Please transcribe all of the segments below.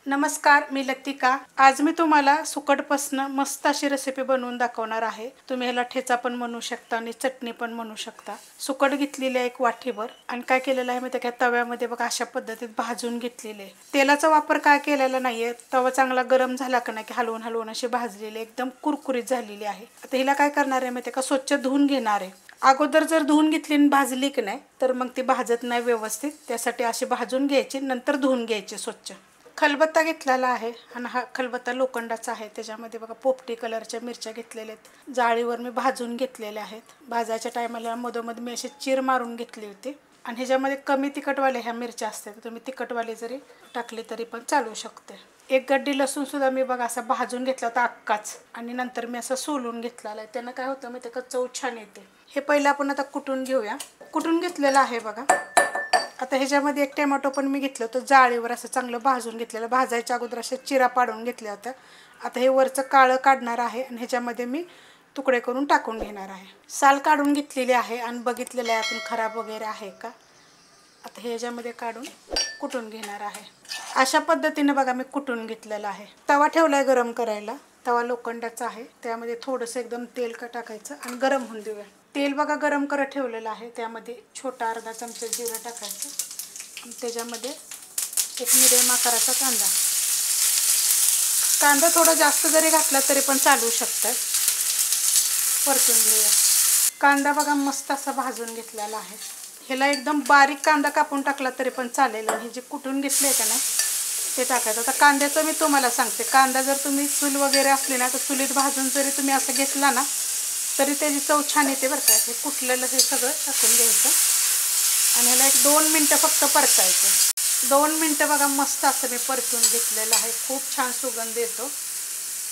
नमस्कार, मी लतिका। आज मी तुम्हाला सुकटपासून मस्त अशी रेसिपी बनवून दाखवणार आहे। तुम्ही ह्याला ठेचा पण म्हणू शकता आणि चटणी पण म्हणू शकता। सुकट घेतलेली आहे एक वाटीभर आणि काय केलेलं आहे मी त्या तव्यामध्ये बघा अशा पद्धतीत भाजून घेतलेले आहे। तेलाचा वापर काय केलेला नाहीये। तवा चांगला गरम झाला की नाही की हलवून हलवून अशी भाजलेली एकदम कुरकुरीत झालेली आहे। आता हिला काय करणार आहे मी ते का स्वच्छ धुवून घेणार आहे। अगोदर जर धुवून घेतली आणि भाजली की नाही तर मग ती भाजत नाही व्यवस्थित। त्यासाठी अशी भाजून घ्यायची नंतर धुवून घ्यायची स्वच्छ। खलबत्ता घेतलेला आहे आणि हा खलबत्ता लोखंडाचा आहे। त्याच्यामध्ये बघा पोपटी कलरच्या मिरच्या घेतलेल्या आहेत। जाळीवर मी भाजून घेतलेल्या आहेत। भाजायच्या टायमाला मधोमध मी अशी चीर मारून घेतली होती आणि ह्याच्यामध्ये कमी तिखटवाले ह्या मिरच्या असतात। तुम्ही तिखटवाले जरी टाकले तरी पण चालू शकते। एक गड्डी लसूण सुद्धा मी बघा असा भाजून घेतला होता अक्काच आणि नंतर मी असं सोलून घेतलेला आहे। त्यानं काय होतं माहिती का चव छान येते। हे पहिलं आपण आता कुटून घेऊया। कुटून घेतलेलं आहे बघा। आता ह्याच्यामध्ये एक टोमॅटो पण मी घेतलं होतं जाळीवर असं चांगलं भाजून घेतलेलं। भाजायच्या अगोदर अशा चिरा पाडून घेतल्या होत्या। आता हे वरचं काळं काढणार आहे आणि ह्याच्यामध्ये मी तुकडे करून टाकून घेणार आहे। साल काढून घेतलेली आहे आणि बघितलेलं आहे आपण खराब वगैरे आहे का। आता हे ह्याच्यामध्ये काढून कुटून घेणार आहे। अशा पद्धतीने बघा मी कुटून घेतलेला आहे। तवा ठेवलाय गरम करायला। तवा लोखंडाचा आहे। त्यामध्ये थोडंसं एकदम तेल टाकायचं आणि गरम होऊन देऊया। तेल बघा गरम करत ठेवलेलं आहे। त्यामध्ये छोटा अर्धा चमचा जिरं टाकायचं आणि त्याच्यामध्ये एक मिडियम आकाराचा कांदा थोडा जास्त जरी घातला तरी पण चालू शकतं। परतून घेऊया। कांदा बघा मस्त असा भाजून घेतलेला आहे। ह्याला एकदम बारीक कांदा कापून टाकला तरी पण चालेल। हे जे कुटून घेतले का नाही ते टाकायचं। आता कांद्याचं मी तुम्हाला सांगते। कांदा जर तुम्ही चूल वगैरे असली ना तर चुलीत भाजून जरी तुम्ही असं घेतला ना तरी त्याची चव छान येते बरं का। हे कुटलेलं हे सगळं टाकून घ्यायचं आणि ह्याला एक 2 मिनटं फक्त परतायचं। 2 मिनटं बघा मस्त असं मी परतून घेतलेलं आहे। खूप छान सुगंध येतो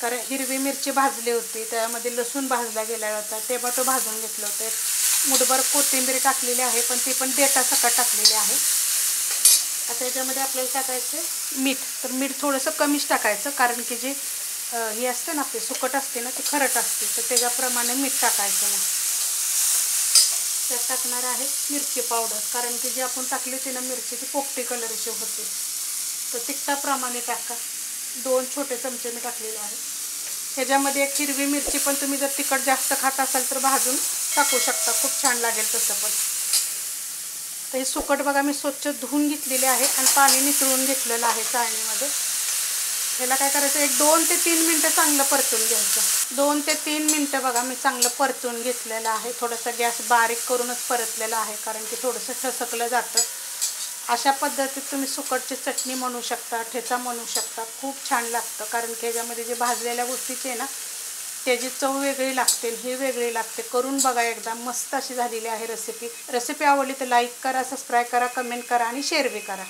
कारण हिरवी मिरची भाजली होती, त्यामध्ये लसूण भाजला गेला होता, टोमॅटो भाजून घेतलं होतं, मुठभर कोथिंबीर टाकलेली आहे पण ती पण देठासकट टाकलेली आहे। आता याच्यामध्ये आपल्याला टाकायचं मीठ। तर मीठ थोडंसं कमीच टाकायचं कारण की जे हे असते ना आपले सुकट असते ना ती खरट असते तर त्याच्याप्रमाणे मीठ टाकायचं नाही। त्यात टाकणार आहे मिरची पावडर कारण की जी आपण टाकली होती ना मिरची ती पोपटी कलरची होती तर तिखटाप्रमाणे टाका। 2 छोटे चमचे मी टाकलेले आहे। ह्याच्यामध्ये एक हिरवी मिरची पण तुम्ही जर तिखट जास्त खात असाल तर भाजून टाकू शकता, खूप छान लागेल तसं पण। तर हे सुकट बघा मी स्वच्छ धुवून घेतलेले आहे आणि पाणी निथळून घेतलेलं आहे चाळणीमध्ये। ह्याला काय करायचं एक 2 ते 3 मिनटं चांगलं परतून घ्यायचं। 2 ते 3 मिनटं बघा मी चांगलं परतून घेतलेलं आहे। थोडंसं गॅस बारीक करूनच परतलेलं आहे कारण की थोडंसं ठसकलं जातं। अशा पद्धतीत तुम्ही सुकटची चटणी म्हणू शकता, ठेचा म्हणू शकता, खूप छान लागतं कारण की ह्याच्यामध्ये जे भाजलेल्या गोष्टीचे आहे ना त्याची चव वेगळी लागते, ही वेगळी लागते। करून बघा एकदा, मस्त अशी झालेली आहे रेसिपी। रेसिपी आवडली तर लाईक करा, सबस्क्राईब करा, कमेंट करा आणि शेअर बी करा।